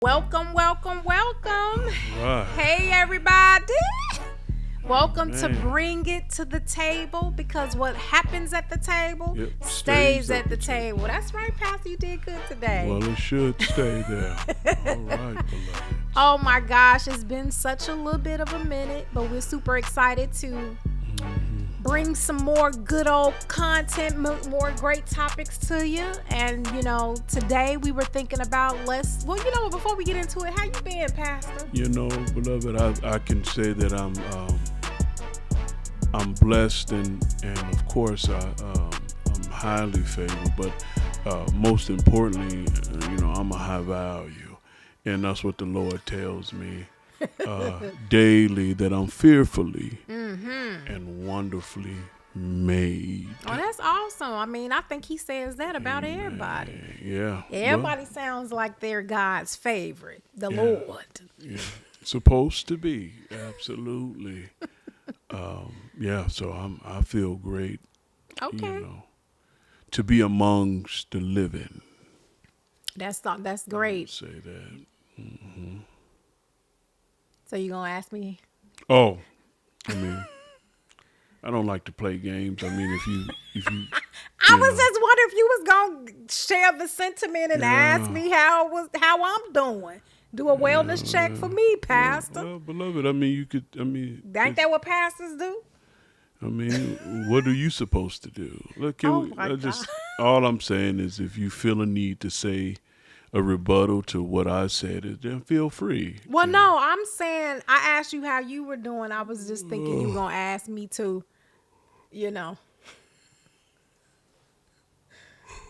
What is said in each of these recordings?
Welcome, welcome, welcome. Right. Hey, everybody. Welcome to Bring It to the Table, because what happens at the table stays at the table. That's right, Pastor. You did good today. Well, it should stay there. All right, beloved. Oh, my gosh. It's been such a little bit of a minute, but we're super excited to bring some more good old content, more great topics to you. And, today we were thinking about before we get into it, how you been, Pastor? Beloved, I can say that I'm blessed and of course I'm highly favored, but most importantly, I'm a high value, and that's what the Lord tells me daily, that I'm fearfully and wonderfully made. Oh, that's awesome. I mean, I think he says that about everybody. Yeah. Everybody sounds like they're God's favorite, the Lord. Yeah. Supposed to be. Absolutely. So I feel great. Okay. To be amongst the living. That's great. Say that. Mm-hmm. So you gonna ask me? Oh, I don't like to play games. I mean, if you I was just wondering if you was gonna share the sentiment and ask me how I'm doing. Do a wellness check for me, Pastor. Well, beloved, ain't that what pastors do? What are you supposed to do? Look, all I'm saying is, if you feel a need to say a rebuttal to what I said, then feel free. Well, no, I'm saying, I asked you how you were doing. I was just thinking you were going to ask me to,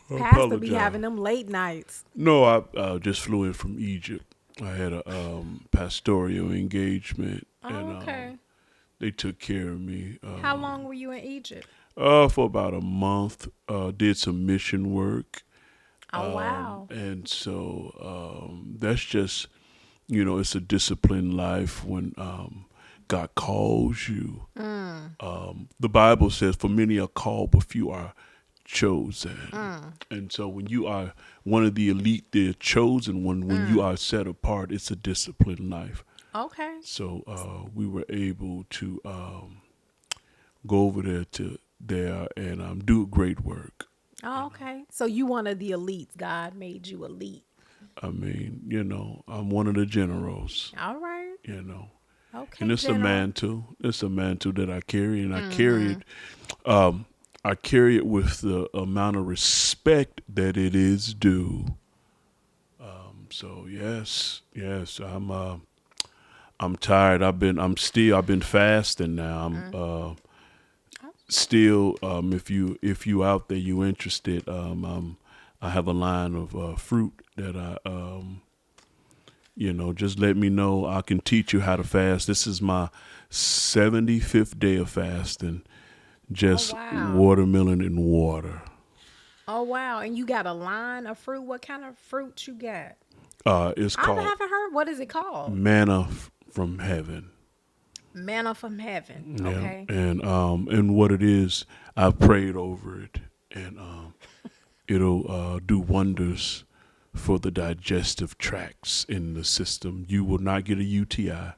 Pastor be having them late nights. No, I just flew in from Egypt. I had a pastoral engagement, and they took care of me. How long were you in Egypt? For about a month. Did some mission work. Oh, wow. And so that's just, it's a disciplined life when God calls you. The Bible says, for many are called, but few are chosen. And so when you are one of the elite, the chosen one, when you are set apart, it's a disciplined life. Okay. So we were able to go over there and do great work. Oh, okay. So you one of the elites. God made you elite. I'm one of the generals. All right. Okay. And it's a mantle. It's a mantle that I carry, and I carry it. I carry it with the amount of respect that it is due. So yes, I'm tired. I've been fasting now. I'm still, if you out there, you interested, I have a line of fruit that I just let me know. I can teach you how to fast. This is my 75th day of fasting. Just watermelon and water. Oh, wow. And you got a line of fruit? What kind of fruit you got? It's called, I haven't heard. What is it called? Manna from heaven. Manna from heaven. Yeah. Okay. And what it is, I've prayed over it, and it'll do wonders for the digestive tracts in the system. You will not get a UTI.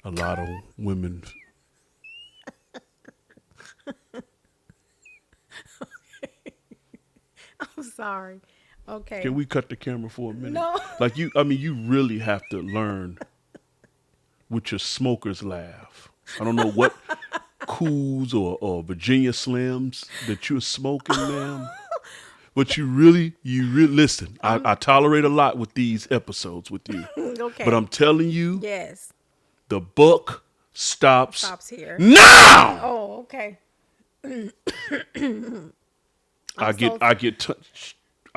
A lot of women. I'm sorry. Okay. Can we cut the camera for a minute? No. You really have to learn with your smoker's laugh. I don't know what Cools or Virginia Slims that you're smoking, ma'am. But you really listen. I tolerate a lot with these episodes with you. Okay. But I'm telling you, yes, the buck stops here now. Oh, okay. I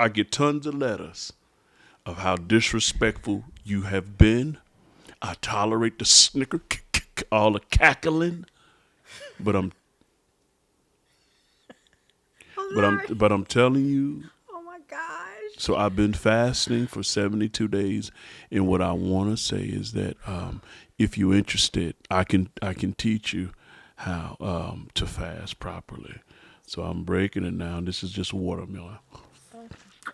get tons of letters of how disrespectful you have been. I tolerate the snicker, all the cackling, but I'm telling you. Oh my gosh. So I've been fasting for 72 days, and what I want to say is that if you're interested, I can teach you how to fast properly. So I'm breaking it now. This is just watermelon.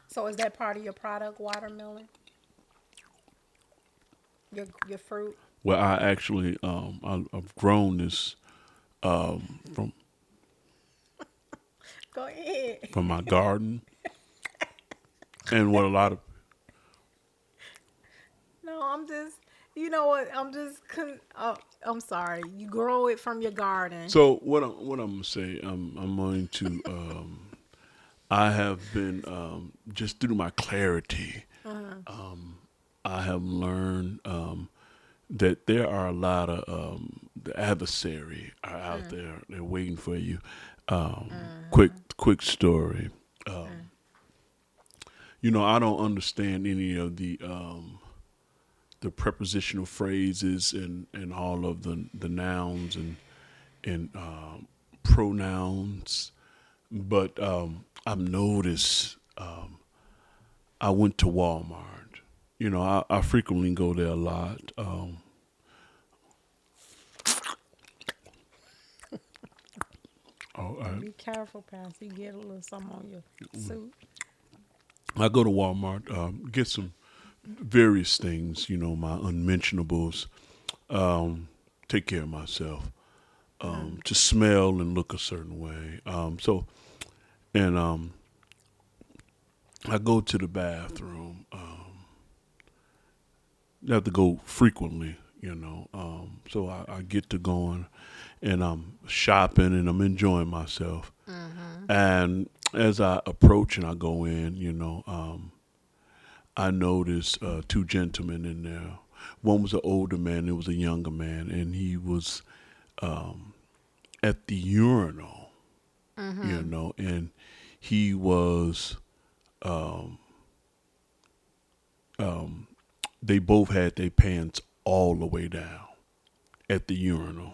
So is that part of your product, watermelon? Your fruit. Well, I actually I've grown this from Go ahead. my garden, and what a lot of No, I'm just. You know what? I'm sorry. You grow it from your garden. so what I'm gonna say, I'm going to I have been just through my clarity, I have learned that there are a lot of the adversary are out there. They're waiting for you. Quick story. I don't understand any of the prepositional phrases and all of the nouns and pronouns, but I've noticed. I went to Walmart. I frequently go there a lot. Be careful, Pastor. You get a little something on your suit. I go to Walmart, get some various things, my unmentionables, take care of myself, to smell and look a certain way. And I go to the bathroom. I have to go frequently, so I get to going and I'm shopping and I'm enjoying myself. And as I approach and I go in, I noticed two gentlemen in there. One was an older man, it was a younger man, and he was at the urinal, and he was, they both had their pants all the way down at the urinal.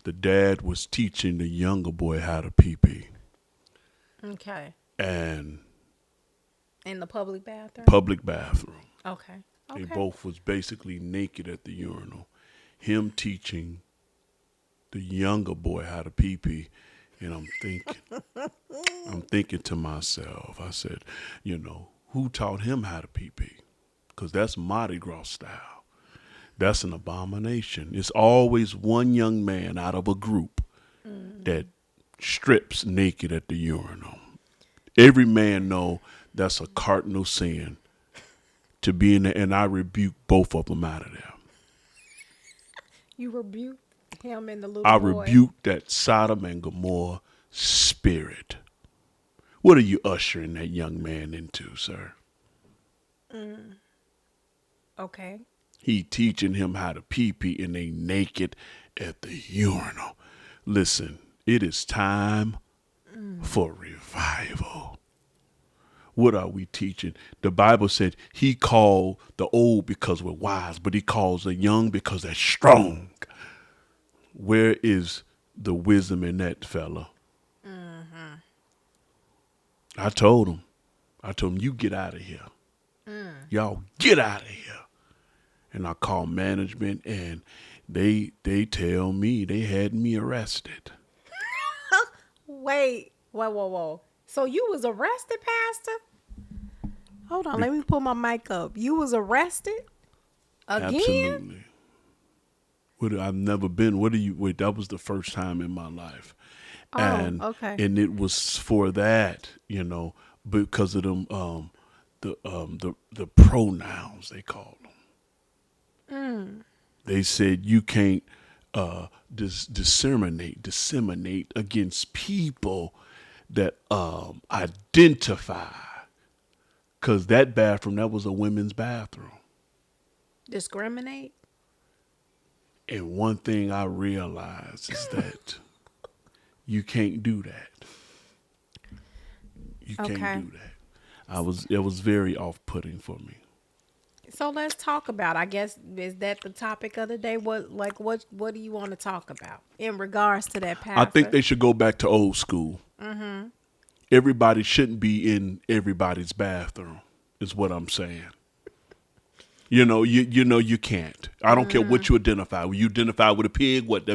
The dad was teaching the younger boy how to pee-pee. Okay. And in the public bathroom? Public bathroom. Okay. They both was basically naked at the urinal. Him teaching the younger boy how to pee-pee. And I'm thinking to myself, I said, who taught him how to pee-pee? Because that's Mardi Gras style. That's an abomination. It's always one young man out of a group that strips naked at the urinal. Every man know that's a cardinal sin to be in there, and I rebuke both of them out of there. You rebuke him and the little I boy. rebuke that Sodom and Gomorrah spirit. What are you ushering that young man into, sir? Okay. He teaching him how to pee-pee and they naked at the urinal. Listen, it is time for revival. What are we teaching? The Bible said he called the old because we're wise, but he calls the young because they're strong. Where is the wisdom in that fella? I told him, you get out of here. Y'all get out of here. And I called management and they tell me they had me arrested. Wait. Whoa. So you was arrested, Pastor? Hold on, let me pull my mic up. You was arrested? Again? Absolutely. I've never been. Wait, that was the first time in my life. Okay. And it was for that, because of them the pronouns they called them. They said you can't disseminate against people that identify, because that bathroom, that was a women's bathroom. Discriminate? And one thing I realized is that you can't do that. You can't do that. It was very off-putting for me. So let's talk about, I guess, is that the topic of the day? What do you want to talk about in regards to that, Pastor? I think they should go back to old school. Everybody shouldn't be in everybody's bathroom, is what I'm saying. You can't. I don't care what you identify. When you identify with a pig, what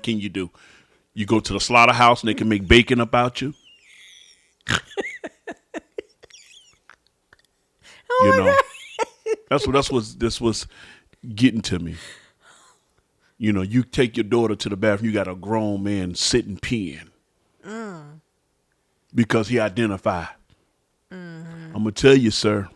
can you do? You go to the slaughterhouse and they can make bacon about you. God. This was getting to me. You know, you take your daughter to the bathroom, you got a grown man sitting peeing because he identified. I'm going to tell you, sir,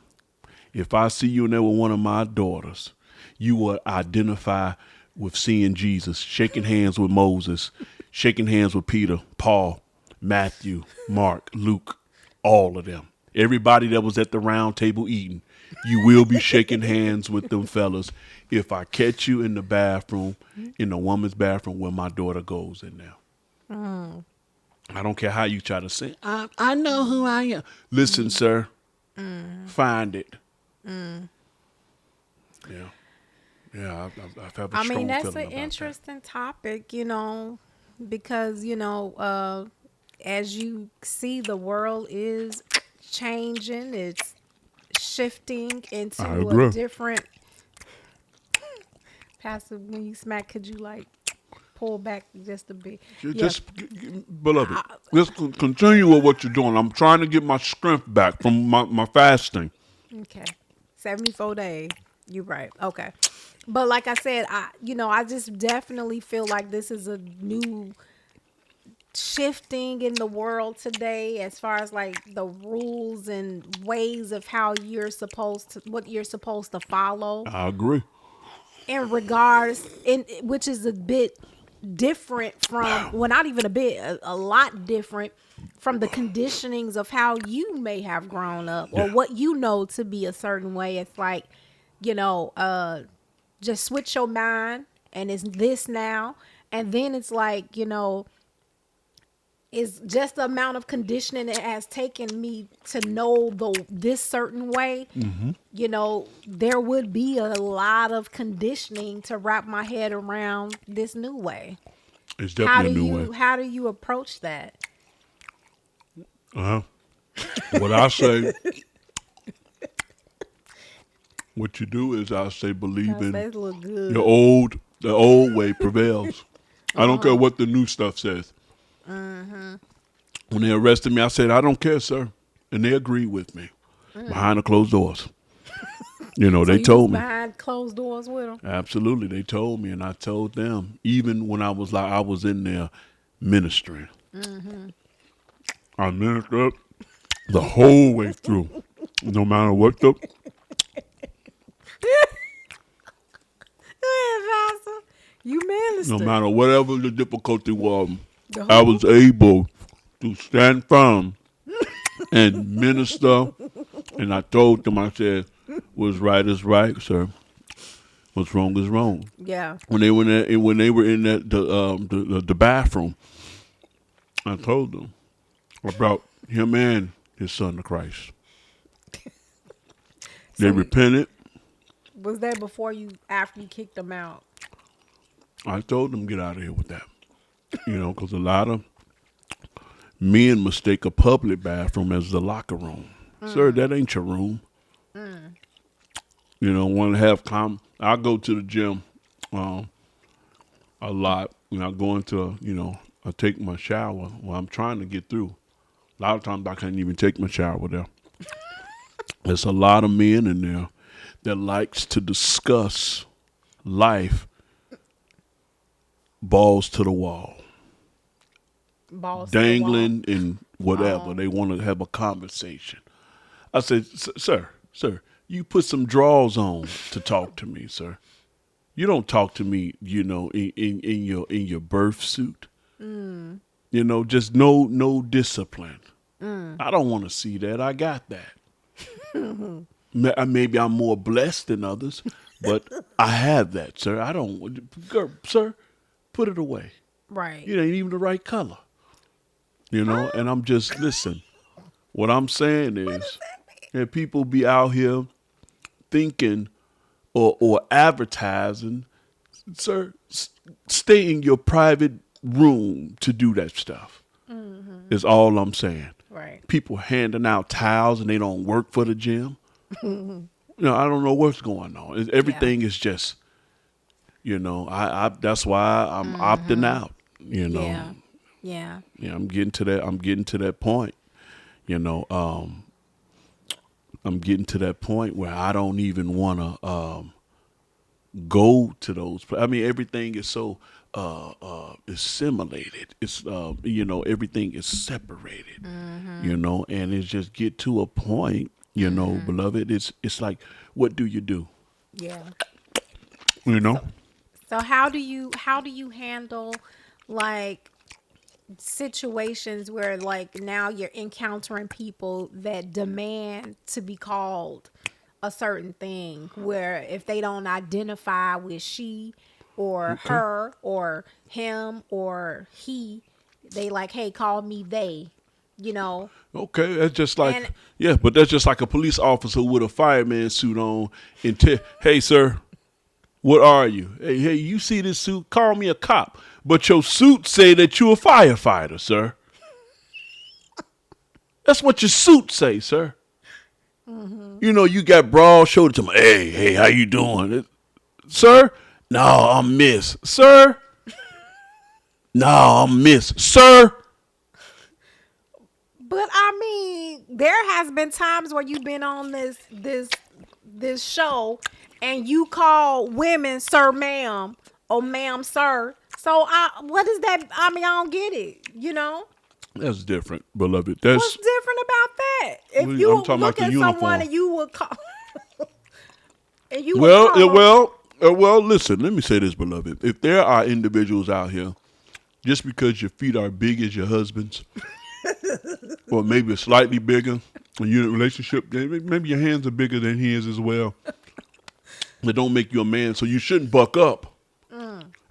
if I see you in there with one of my daughters, you will identify with seeing Jesus, shaking hands with Moses, shaking hands with Peter, Paul, Matthew, Mark, Luke, all of them. Everybody that was at the round table eating, you will be shaking hands with them fellas if I catch you in the bathroom, in the woman's bathroom where my daughter goes in there. I don't care how you try to say, I know who I am. Listen, sir, find it. Yeah. Yeah, I've had a strong feeling that's about an interesting topic, you know, because, you know, as you see, the world is changing. It's shifting into a different. Pastor, when you smack, could you like pull back just a bit? Beloved, let's continue with what you're doing. I'm trying to get my strength back from my fasting. Okay. 74 days. You're right. Okay. But like I said, I just definitely feel like this is a new shifting in the world today as far as like the rules and ways of how what you're supposed to follow. I agree. In regards, which is a bit different from, well, not even a bit, a lot different from the conditionings of how you may have grown up or what you know to be a certain way. It's like, just switch your mind and it's this now. And then it's like, it's just the amount of conditioning it has taken me to know this certain way. There would be a lot of conditioning to wrap my head around this new way. It's definitely a new way. How do you approach that? What I say, what you do is I say believe in the old way prevails. I don't care what the new stuff says. When they arrested me, I said, I don't care, sir. And they agreed with me behind the closed doors. So they told me. Behind closed doors with them? Absolutely. They told me, and I told them, even when I was in there ministering. I ministered the whole way through, no matter what the... You ministered. No matter whatever the difficulty was, I was able to stand firm and minister. And I told them, I said, what's right is right, sir. What's wrong is wrong. Yeah. When they were in the bathroom, I told them about him and his son, the Christ. They repented. Was that after you kicked them out? I told them get out of here with that. Because a lot of men mistake a public bathroom as the locker room. Sir, that ain't your room. Want to have I go to the gym a lot. When I go into, I take my shower. Well, I'm trying to get through. A lot of times I can't even take my shower there. There's a lot of men in there that likes to discuss life balls to the wall. Dangling and whatever. They want to have a conversation. I said, sir, you put some drawers on to talk to me, sir. You don't talk to me, in your birth suit. Just no discipline. I don't want to see that. I got that. Maybe I'm more blessed than others, but I have that, sir. I don't, girl, sir, put it away. Right. It ain't even the right color. And I'm just, listen, what I'm saying is that people be out here thinking or advertising, sir, stay in your private room to do that stuff. Is all I'm saying. Right. People handing out towels and they don't work for the gym. I don't know what's going on. Everything is just, I that's why I'm opting out, Yeah. I'm getting to that point, I'm getting to that point where I don't even want to go to those. I mean, everything is so assimilated. It's everything is separated. And it's just get to a point. Beloved. It's like, what do you do? Yeah. So how do you handle like situations where like now you're encountering people that demand to be called a certain thing, where if they don't identify with she or her or him or he, they like, hey, call me they, Okay, that's just like but that's just like a police officer with a fireman suit on and hey sir, what are you? Hey, you see this suit? Call me a cop. But your suit say that you a firefighter, sir. That's what your suit say, sir. You got broad shoulders to me. Hey, how you doing? Sir? No, I'm Miss. Sir? No, I'm Miss. Sir? But I mean, there has been times where you've been on this show and you call women sir, ma'am, or ma'am, sir. So what is that? I mean, I don't get it. That's different, beloved. That's what's different about that. If you look at someone and you would call, well, listen. Let me say this, beloved. If there are individuals out here, just because your feet are big as your husband's, or maybe slightly bigger, when you're in a relationship, maybe your hands are bigger than his as well. That don't make you a man, so you shouldn't buck up.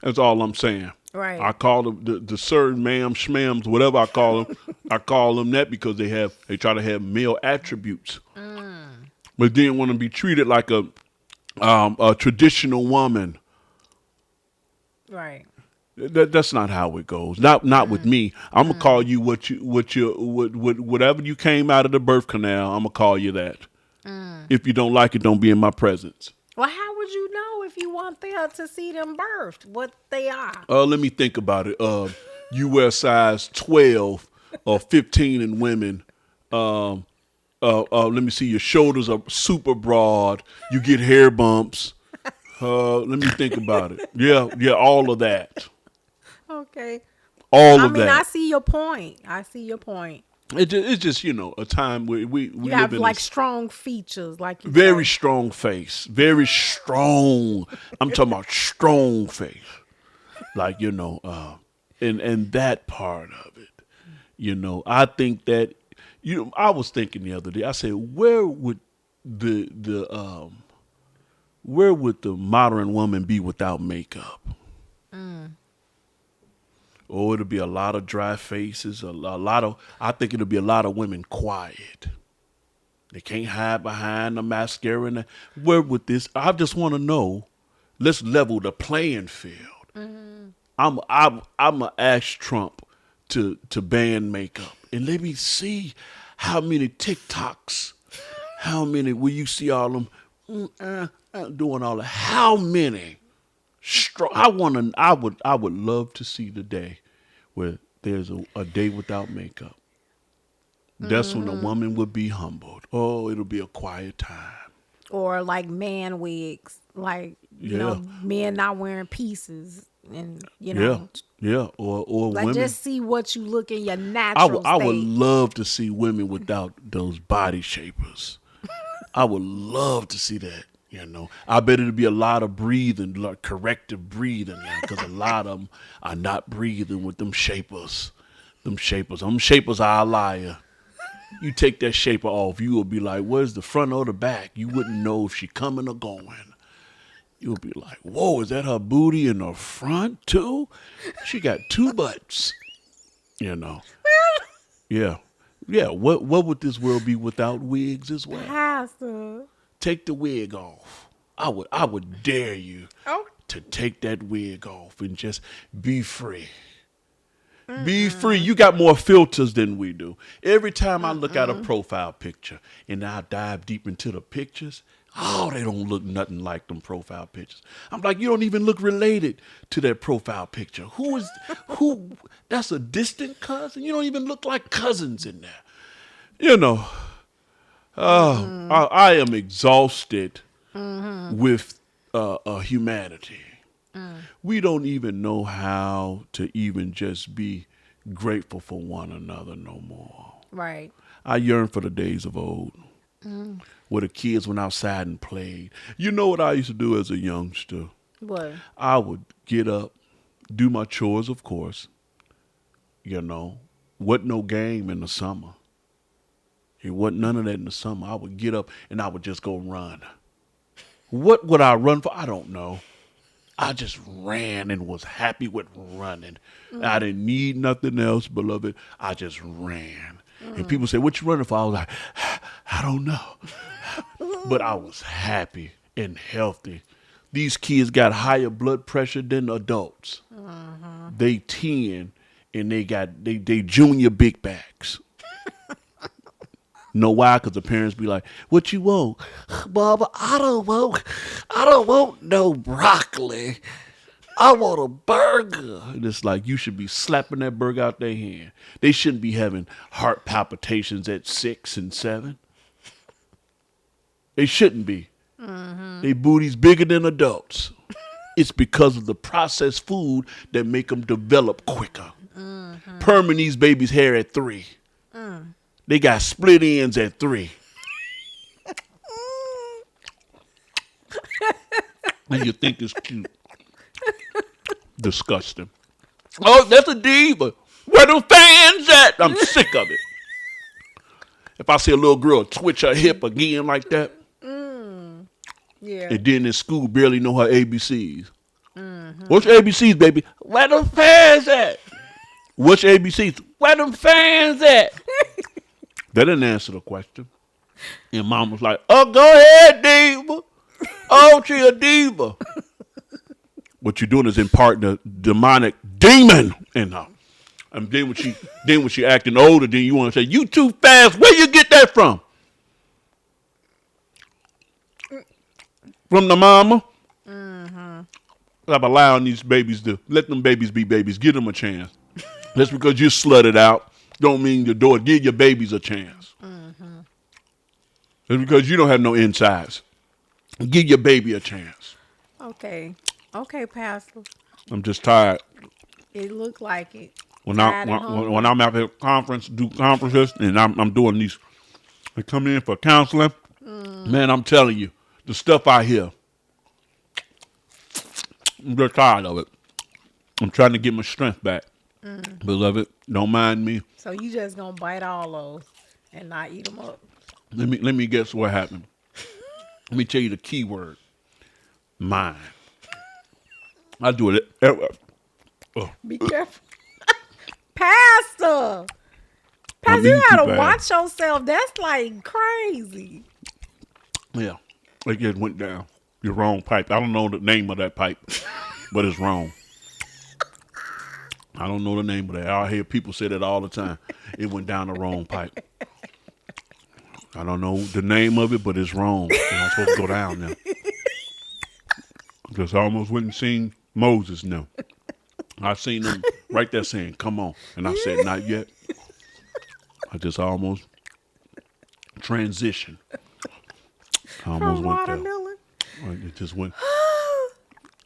That's all I'm saying. Right. I call them the sir, ma'am, schmams, whatever I call them. I call them that because they try to have male attributes, but then want to be treated like a traditional woman. Right. That's not how it goes. Not with me. I'm gonna call you whatever you came out of the birth canal. I'm gonna call you that. If you don't like it, don't be in my presence. Well, how would you know if you want them to see them birthed, what they are? Let me think about it. You wear size 12 or 15 in women. Let me see. Your shoulders are super broad. You get hair bumps. Let me think about it. Yeah, all of that. Okay. All of that. I mean, I see your point. It's just a time where we have like strong features, like very strong face, very strong. I'm talking about strong face, like and that part of it. I think that I was thinking the other day. I said, where would the modern woman be without makeup? Oh, it'll be a lot of dry faces, I think it'll be a lot of women quiet. They can't hide behind the mascara. Where would this, I just want to know, let's level the playing field. I'm going to ask Trump to ban makeup. And let me see how many TikToks, will you see all them doing all that? How many? I would love to see the day where there's a day without makeup. That's when a woman would be humbled. Oh, it'll be a quiet time. Or like man wigs, like men not wearing pieces, and or like women. just see what you look in your natural state. I would love to see women without those body shapers. I would love to see that. I bet it'll be a lot of breathing, like corrective breathing now, because a lot of them are not breathing with them shapers. Them shapers are a liar. You take that shaper off, you will be like, where's the front or the back? You wouldn't know if she coming or going. You'll be like, whoa, is that her booty in the front too? She got two butts. Yeah. What would this world be without wigs as well? Pastor. Take the wig off. I would dare you to take that wig off and just be free. Be free. You got more filters than we do. Every time I look at a profile picture and I dive deep into the pictures, they don't look nothing like them profile pictures. I'm like, you don't even look related to that profile picture. Who? That's a distant cousin. You don't even look like cousins in there. I am exhausted with humanity. We don't even know how to even just be grateful for one another no more. Right. I yearn for the days of old where the kids went outside and played. You know what I used to do as a youngster? What? I would get up, do my chores, of course. You know, wasn't no game in the summer. It wasn't none of that in the summer. I would get up and I would just go run. What would I run for? I don't know. I just ran and was happy with running. I didn't need nothing else, beloved. I just ran. And people say, what you running for? I was like, I don't know. But I was happy and healthy. These kids got higher blood pressure than adults. They 10 and they got they junior big bags. Know why? Because the parents be like, what you want? Mama, I don't want no broccoli. I want a burger. And it's like, you should be slapping that burger out their hand. They shouldn't be having heart palpitations at 6 and 7. They shouldn't be. They booties bigger than adults. It's because of the processed food that make them develop quicker. Perming these babies' hair at 3. They got split ends at 3. And you think it's cute. Disgusting. Oh, that's a diva. Where the fans at? I'm sick of it. If I see a little girl twitch her hip again like that, yeah. and then in school barely know her ABCs. What's your ABCs, baby? Where the fans at? What's your ABCs? Where them fans at? That didn't answer the question. And mom was like, oh, go ahead, diva. Oh, she a diva. What you're doing is imparting the demonic demon in her. And then when she acting older, then you want to say, you too fast. Where you get that from? From the mama? I'm allowing these babies to let them babies be babies. Give them a chance. Just because you slutted out don't mean your door. Give your babies a chance. Just because you don't have no insides. Give your baby a chance. Okay, Pastor. I'm just tired. It looked like it. When I'm out at conferences, and I'm doing these, I come in for counseling. Man, I'm telling you, the stuff I hear, I'm just tired of it. I'm trying to get my strength back. Beloved, don't mind me. So you just gonna bite all those and not eat them up? Let me guess what happened. Let me tell you the key word. Mine. I do it. Be careful. Pastor, you gotta watch yourself. That's like crazy. Yeah. It just went down. Your wrong pipe. I don't know the name of that pipe, but it's wrong. I don't know the name of that. I hear people say that all the time. It went down the wrong pipe. I don't know the name of it, but it's wrong. It's not supposed to go down now. Just almost went and seen Moses now. I seen him right there saying, come on. And I said, not yet. I just almost transitioned. I almost From went watermelon? there. It just went.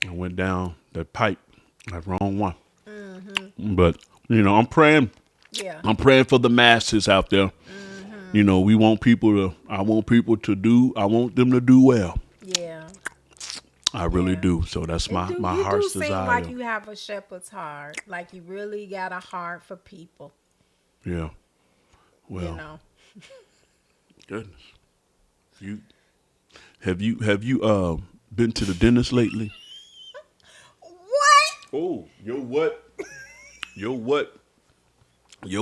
I went down that pipe. That wrong one. But, I'm praying. Yeah. I'm praying for the masses out there. I want them to do well. Yeah. I really do. So that's my heart's desire. You do seem like you have a shepherd's heart. Like you really got a heart for people. Yeah. Well, goodness. Have you been to the dentist lately? What? Oh, your what? Your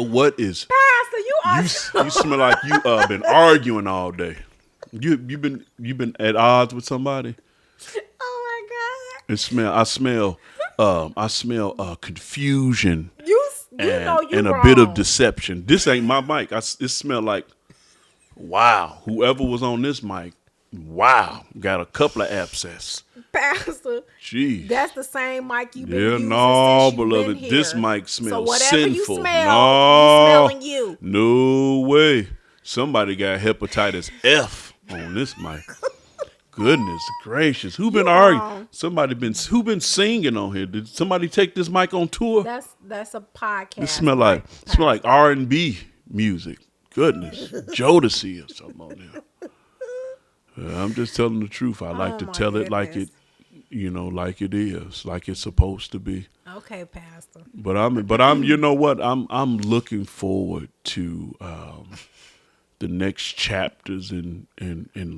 what is? Pastor, you are. You smell like you been arguing all day. You been at odds with somebody? Oh my God. I smell confusion. And a bit of deception. This ain't my mic. It smell like, wow, whoever was on this mic, wow, got a couple of abscess. Pastor, Jeez. that's the same mic you've been using no, since you've beloved, been here. this mic smells so whatever sinful. You smell, smelling you. No way. Somebody got hepatitis F on this mic. Goodness gracious. Who been You arguing? wrong. Who been singing on here? Did somebody take this mic on tour? That's a podcast. It smell like R&B music. Goodness. Jodeci or something on there. I'm just telling the truth. I like to tell it like it, like it is, like it's supposed to be. Okay, Pastor. But I'm you know what? I'm looking forward to the next chapters in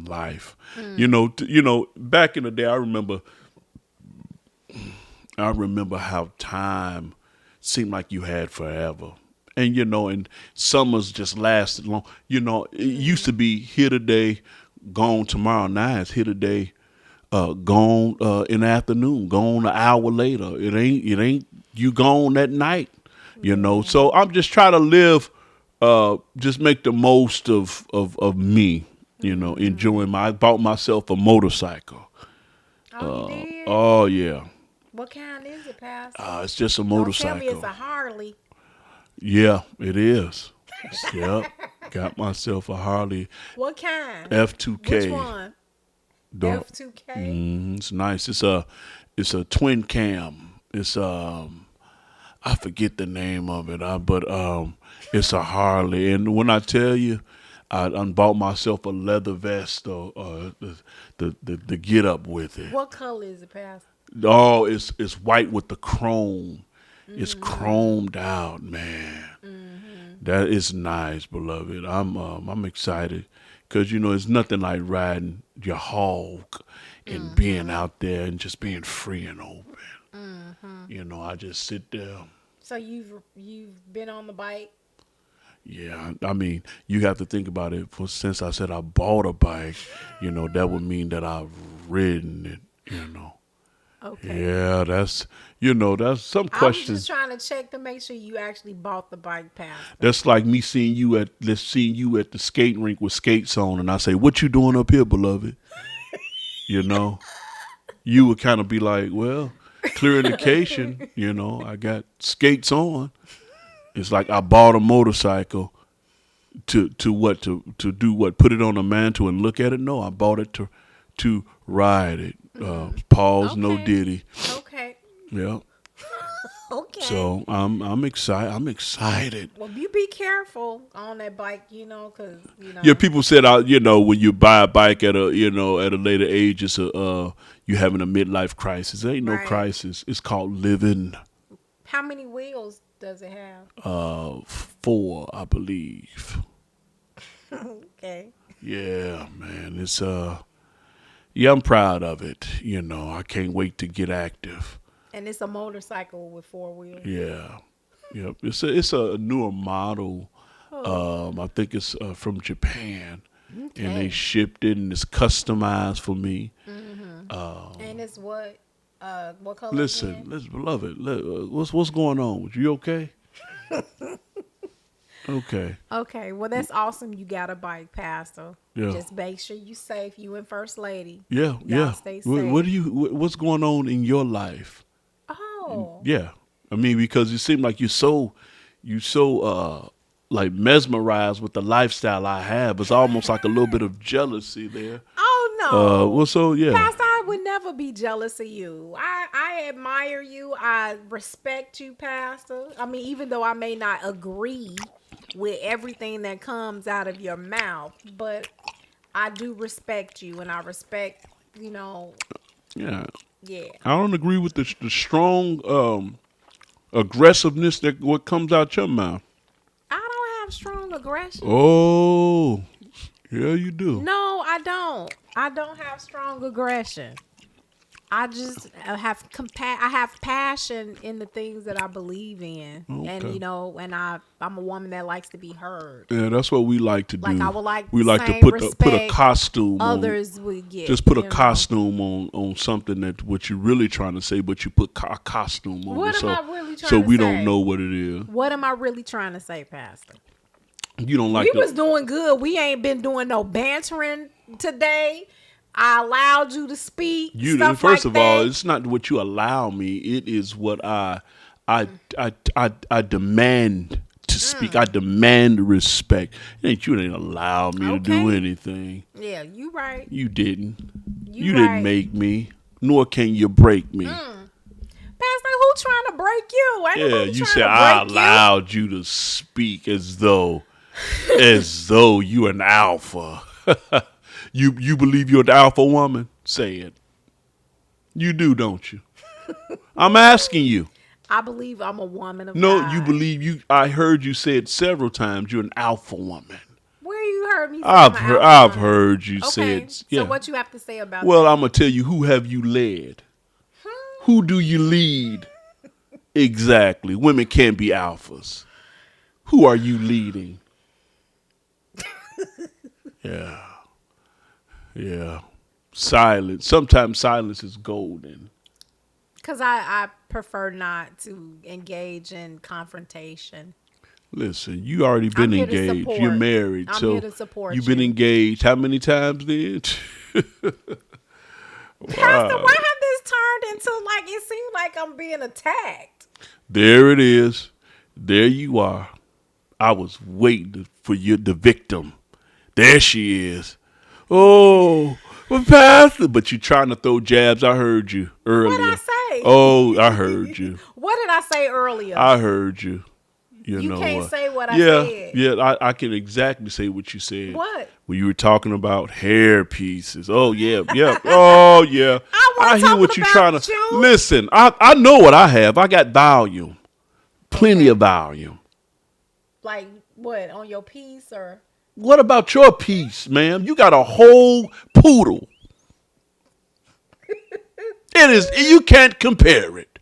life. Back in the day, I remember how time seemed like you had forever. And and summers just lasted long. It used to be here today, gone tomorrow. Now it's here today, gone in the afternoon, gone an hour later. It ain't you gone that night. So I'm just trying to live, just make the most of me. Enjoying I bought myself a motorcycle. Oh, you did? Oh yeah. What kind is it, Pastor? It's just a Don't motorcycle. tell me it's a Harley. Yeah, it is. Yep. Got myself a Harley What kind? F2K. Which one? F2K? It's nice. It's a twin cam. It's I forget the name of it, but it's a Harley. And when I tell you, I bought myself a leather vest or the get up with it. What color is it, Pastor? Oh, it's white with the chrome. It's chromed out, man. That is nice, beloved. I'm excited because it's nothing like riding your hog and being out there and just being free and open. I just sit there. So you've been on the bike? Yeah, I mean, you have to think about it. Since I said I bought a bike, that would mean that I've ridden it. Okay. Yeah, that's some I was questions. just trying to check to make sure you actually bought the bike, Pastor. That's like me seeing you at the skating rink with skates on, and I say, "What you doing up here, beloved?" You would kind of be like, "Well, clear indication, I got skates on." It's like I bought a motorcycle to do what? Put it on a mantle and look at it? No, I bought it to ride it. Pause, Okay. no diddy. Okay. Yeah. Okay. So I'm excited. Well, you be careful on that bike, because Yeah, people said, when you buy a bike at a later age, it's you having a midlife crisis. It ain't no Right. crisis. It's called living. How many wheels does it have? 4, I believe. Okay. Yeah, man. It's yeah, I'm proud of it. I can't wait to get active. And it's a motorcycle with 4 wheels. Yeah. Yep. It's a newer model. I think it's from Japan. Okay. And they shipped it and it's customized for me. And it's what color? Listen, again? beloved. What's going on with you? Okay? Okay. Okay, well that's awesome. You got a bike, Pastor. Yeah. Just make sure you safe. You and First Lady. Yeah. Y'all stay safe. What's going on in your life? Oh. Yeah. I mean, because you seem like you so like mesmerized with the lifestyle I have. It's almost like a little bit of jealousy there. Oh no. Well, so yeah. Pastor, I would never be jealous of you. I admire you. I respect you, Pastor. I mean, even though I may not agree with everything that comes out of your mouth, but I do respect you, and I respect, Yeah. Yeah. I don't agree with the strong aggressiveness that what comes out your mouth. I don't have strong aggression. Oh, yeah, you do. No, I don't. I don't have strong aggression. I just have I have passion in the things that I believe in, Okay. and and I'm a woman that likes to be heard. Yeah, that's what we like to do. Like I would like we the like to same put a respect costume. Others would get. Just put a you know. costume on something that what you're really trying to say, but you put a costume on What it, am I really trying so to we say? don't know what it is. What am I really trying to say, Pastor? You don't like We was doing good. We ain't been doing no bantering today. I allowed you to speak. Stuff first like of all, that. it's not what you allow me. It is what I demand to speak. I demand respect. You ain't allow me to do Okay. anything. Yeah, you right. You didn't. You didn't make me, nor can you break me. Pastor, who trying to break you? Ain't nobody You trying said to I break allowed you to speak as though you an alpha. You believe you're an alpha woman? Say it. You do, don't you? I'm asking you. I believe I'm a woman of No, God. you believe you. I heard you say it several times. You're an alpha woman. Where you heard me say I've heard you say it. So what you have to say about Well, that? I'm gonna tell you, who have you led? Who do you lead? Exactly. Women can't be alphas. Who are you leading? Yeah. Silence. Sometimes silence is golden. Because I prefer not to engage in confrontation. Listen, you already been I'm here to engaged. support. You're married, I'm so here to support you've been you. engaged. How many times then? Pastor, why have this turned into like it seems like I'm being attacked? There it is. There you are. I was waiting for you, the victim. There she is. Oh, well, Pastor, but you trying to throw jabs. I heard you earlier. What did I say? Oh, I heard you. What did I say earlier? I heard you. You know can't what? say what I said. Yeah, I can exactly say what you said. What? When you were talking about hair pieces. Oh, yeah. Oh, yeah. I hear what you're trying to... You. Listen, I know what I have. I got volume. Plenty of volume. Like what? On your piece or... What about your piece, ma'am? You got a whole poodle. It is... You can't compare it.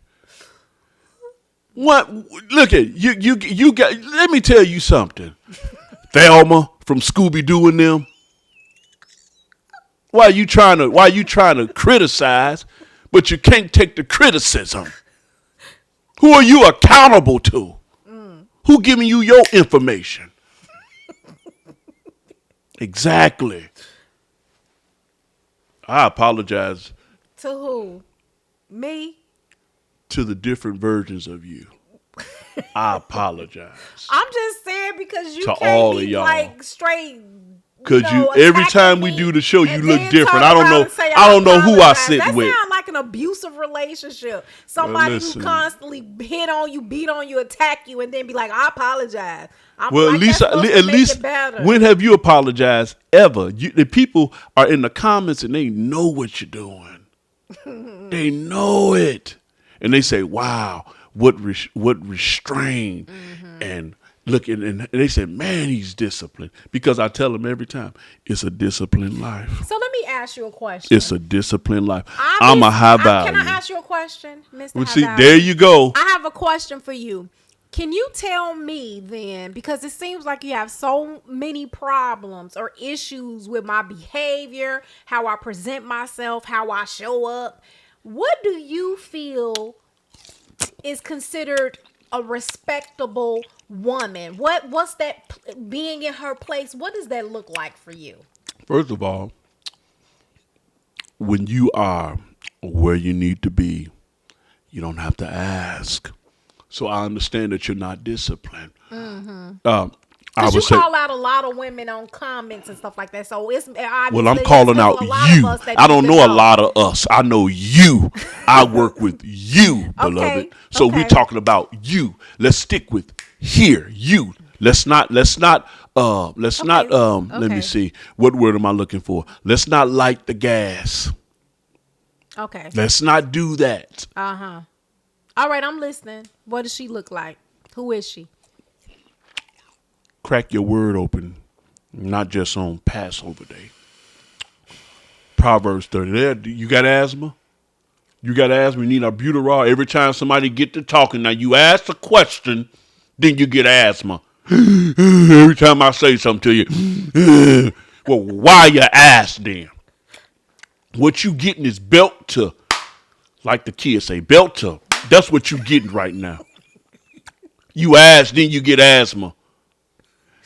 What? Look at you got. Let me tell you something. Thelma from Scooby-Doo and them. Why you trying to criticize, but you can't take the criticism? Who are you accountable to? Who giving you your information? Exactly. I apologize. To who? Me? To the different versions of you. I apologize. I'm just saying because you To can't all be of y'all. like straight. Cause every time we do the show, you look different. I don't know who I sit with. That sounds like an abusive relationship. Somebody who constantly hit on you, beat on you, attack you, and then be like, "I apologize." Well, like, at least, when have you apologized ever? The people are in the comments and they know what you're doing. They know it, and they say, "Wow, what restraint and." Look, and they said, man, he's disciplined. Because I tell them every time, it's a disciplined life. So let me ask you a question. It's a disciplined life. I'm a high value. Can I ask you a question, Mr. Well, see, there you go. I have a question for you. Can you tell me then, because it seems like you have so many problems or issues with my behavior, how I present myself, how I show up. What do you feel is considered a respectable woman? What's that being in her place? What does that look like for you? First of all, when you are where you need to be, you don't have to ask. So I understand that you're not disciplined. Because you call out a lot of women on comments and stuff like that. So it's well, I'm calling out you. I don't know a lot of us. I know you. I work with you, beloved. So we're talking about you. Let's stick with here. You. Let's not. Let me see. What word am I looking for? Let's not light the gas. Okay. Let's not do that. All right, I'm listening. What does she look like? Who is she? Crack your word open, not just on Passover Day. Proverbs 30. You got asthma? You got asthma? You need albuterol. Every time somebody get to talking, now you ask a question, then you get asthma. Every time I say something to you, well, why you ask then? What you getting is belt to, like the kids say, belt to. That's what you getting right now. You ask, then you get asthma.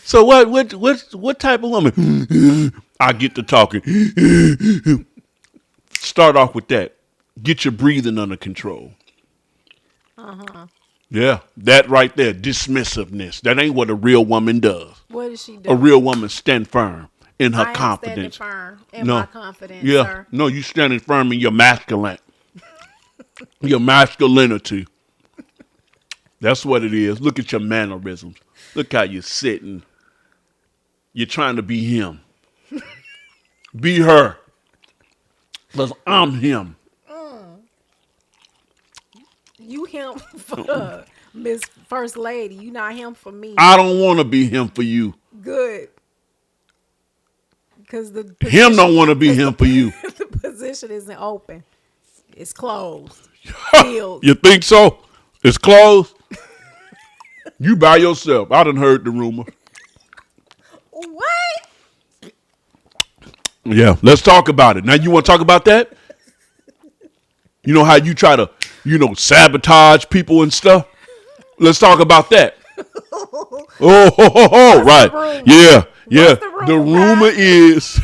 So what type of woman? I get to talking. Start off with that. Get your breathing under control. Yeah, that right there, dismissiveness. That ain't what a real woman does. What does she do? A real woman stand firm in her I am confidence. standing firm in my confidence, Yeah. sir. No, you standing firm in your masculine. Your masculinity. That's what it is. Look at your mannerisms. Look how you're sitting. You're trying to be him. Be her. Because I'm him. You him for Miss First Lady. You not him for me. I don't want to be him for you. Good. Because the Him don't want to be him for you. the position isn't open. It's closed. Filled. You think so? It's closed? You by yourself. I done heard the rumor. What? Yeah, let's talk about it. Now you want to talk about that? You know how you try to, sabotage people and stuff? Let's talk about that. Right. Yeah. The rumor is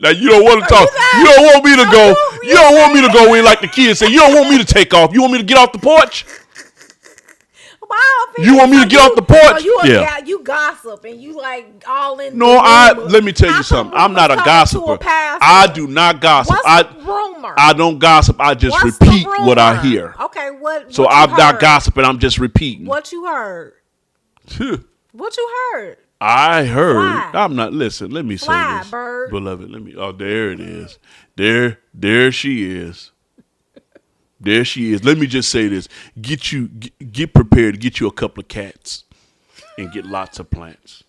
now you don't want to talk. You don't want me to go. You don't want me to go in like the kids say. You don't want me to take off. You want me to get off the porch? You want me to get off the porch? You gossip and you like all in. No, let me tell you something. I'm not a gossiper. I do not gossip. What's the rumor? I don't gossip. I just repeat what I hear. Okay, what? So I'm not gossiping. I'm just repeating. What you heard? What you heard? I heard. Fly. I'm not. Listen. Let me say this, bird. beloved. Let me. Oh, there it is. There she is. There she is. Let me just say this. Get prepared to get you a couple of cats and get lots of plants.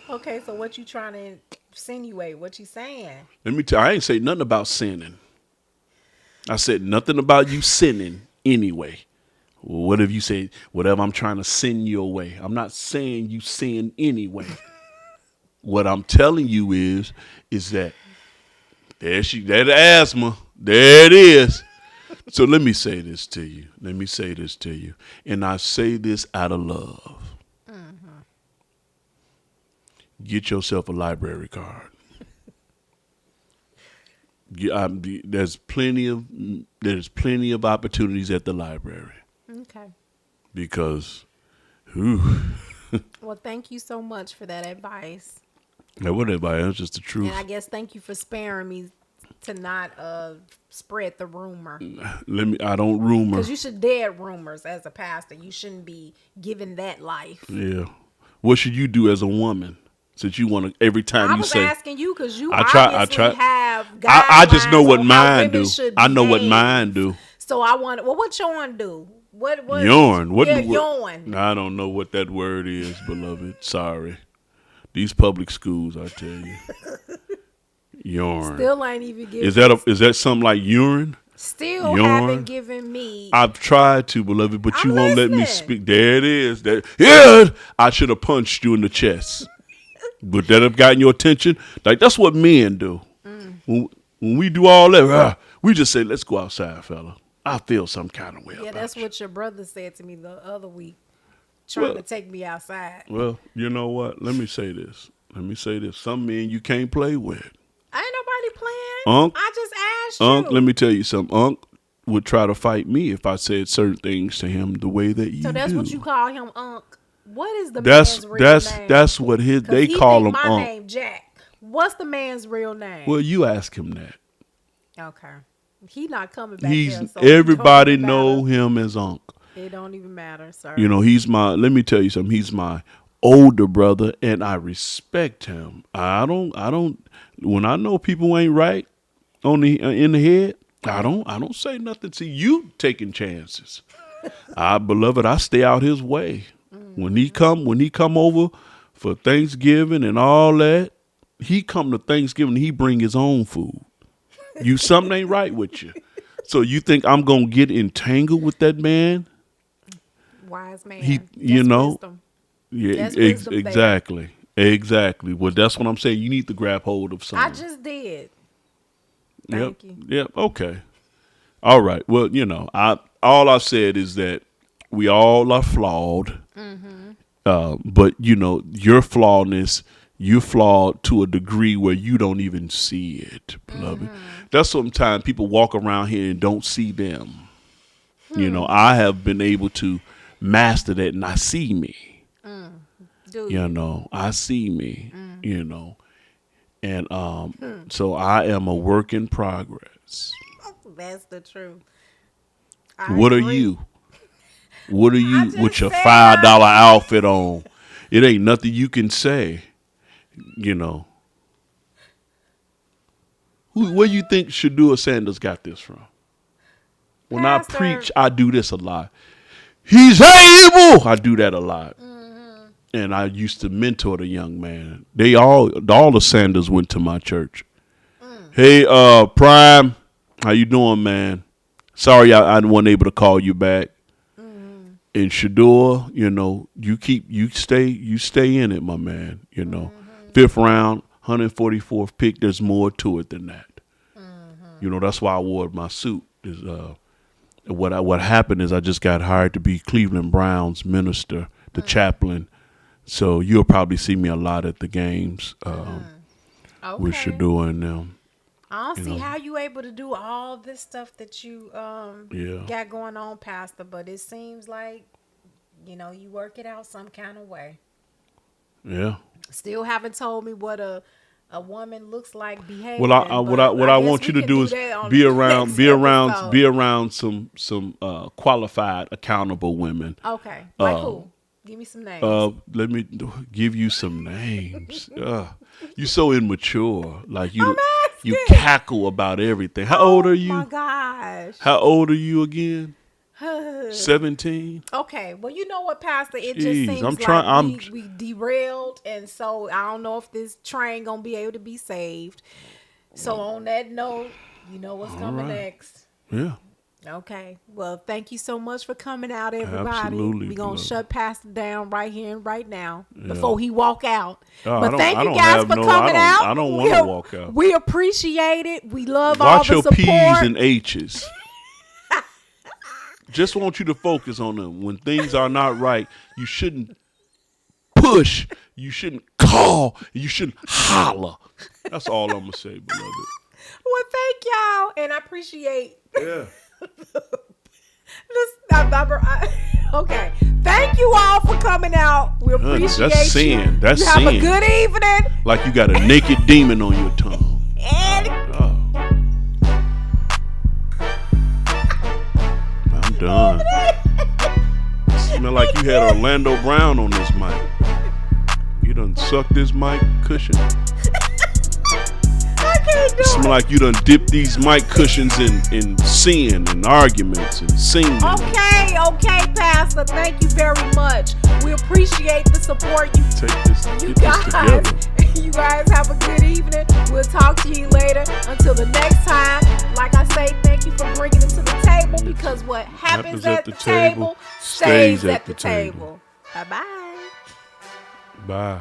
Okay, so what you trying to insinuate? What you saying? Let me tell you, I ain't say nothing about sinning. I said nothing about you sinning anyway. What if you say, whatever I'm trying to send you away? I'm not saying you sin anyway. What I'm telling you is that there's the asthma. There it is. So let me say this to you. And I say this out of love. Mm-hmm. Get yourself a library card. There's plenty of opportunities at the library. Okay. Because, well, thank you so much for that advice. Now, what advice? That's just the truth. And I guess thank you for sparing me to not spread the rumor. I don't rumor. Because you should dead rumors as a pastor. You shouldn't be giving that life. Yeah. What should you do as a woman? Since you want to, every time you say. I was asking you because you I try. have guidelines. I just know what mine do. I know behave. what mine do. So I want. Well, what yourn do? What yarn? What yarn? I don't know what that word is, beloved. Sorry. These public schools, I tell you. Yarn. Still ain't even giving. Is that something like urine? Still haven't given me. I've tried to, beloved, but you won't let me speak. There it is. I should have punched you in the chest. Would that have gotten your attention? Like, that's what men do. When we do all that, we just say, let's go outside, fella. I feel some kind of way. Yeah, that's what your brother said to me the other week. Trying to take me outside. Well, you know what? Let me say this. Some men you can't play with. Ain't nobody playing. Unc, I just asked Unc, you. let me tell you something. Unc would try to fight me if I said certain things to him the way that you do. So that's what you call him, Unc. What is the man's real name? That's what they call him, my Unc. name Jack. What's the man's real name? Well, you ask him that. Okay. He not coming back there. So everybody know him as Unc. It don't even matter, sir. Let me tell you something. He's my older brother and I respect him. I don't when I know people ain't right in the head, I don't say nothing to you taking chances. Beloved, I stay out his way. When he come over for Thanksgiving and all that, he come to Thanksgiving, he bring his own food. Something ain't right with you. So you think I'm gonna get entangled with that man? Wise man. Wisdom. Yeah, wisdom exactly. Well, that's what I'm saying. You need to grab hold of something. I just did. Thank you. Yep. Okay. All right. Well, all I've said is that we all are flawed. Mm-hmm. But your flawedness, you're flawed to a degree where you don't even see it, beloved. Mm-hmm. That's sometimes people walk around here and don't see them. I have been able to master that and I see me. You know, I see me, you know. And so I am a work in progress. That's the truth. What are you? What are you with your $5 outfit on? It ain't nothing you can say, you know. Where you think Shadua Sanders got this from? When Pastor. I preach, I do this a lot. He's able. I do that a lot. And I used to mentor the young man. All the Sanders went to my church. Hey, Prime, how you doing, man? Sorry I wasn't able to call you back. And Shador, you know, you stay in it, my man. You know, 5th round, 144th pick. There's more to it than that. You know, that's why I wore my suit. Is what happened is I just got hired to be Cleveland Browns minister, the chaplain. So you'll probably see me a lot at the games with Shador and them. I don't see how you able to do all this stuff that you got going on, Pastor, but it seems like, you know, you work it out some kind of way. Yeah. Still haven't told me what a woman looks like behaving. Well, what I want you to do is be around some qualified, accountable women. Okay. Like who? Give me some names. Let me give you some names. You're so immature. Like you cackle about everything. How old are you? Oh my gosh. How old are you again? 17. Okay. Well, you know what, Pastor? It just seems we derailed, and so I don't know if this train gonna be able to be saved. So on that note, you know what's coming next. Yeah. Okay. Well, thank you so much for coming out, everybody. Absolutely. We're going to shut Pastor down right here and right now before he walk out. But thank you guys for coming out. I don't want to walk out. We appreciate it. We love Watch all the support. Watch your P's and H's. Just want you to focus on them. When things are not right, you shouldn't push. You shouldn't call. You shouldn't holler. That's all I'm going to say, beloved. Well, thank y'all. And I appreciate. Yeah. Okay. Thank you all for coming out. We appreciate that's sin. you. That's you sin. Have a good evening. Like you got a naked demon on your tongue. I'm done. Smell like you had Orlando Brown on this mic. You done sucked this mic cushion. Smell like you done dipped these mic cushions in sin and arguments and singing. Okay, Pastor. Thank you very much. We appreciate the support. This together. You guys have a good evening. We'll talk to you later. Until the next time, like I say, thank you for bringing it to the table, because what happens at the table stays at the table. Bye-bye. Bye.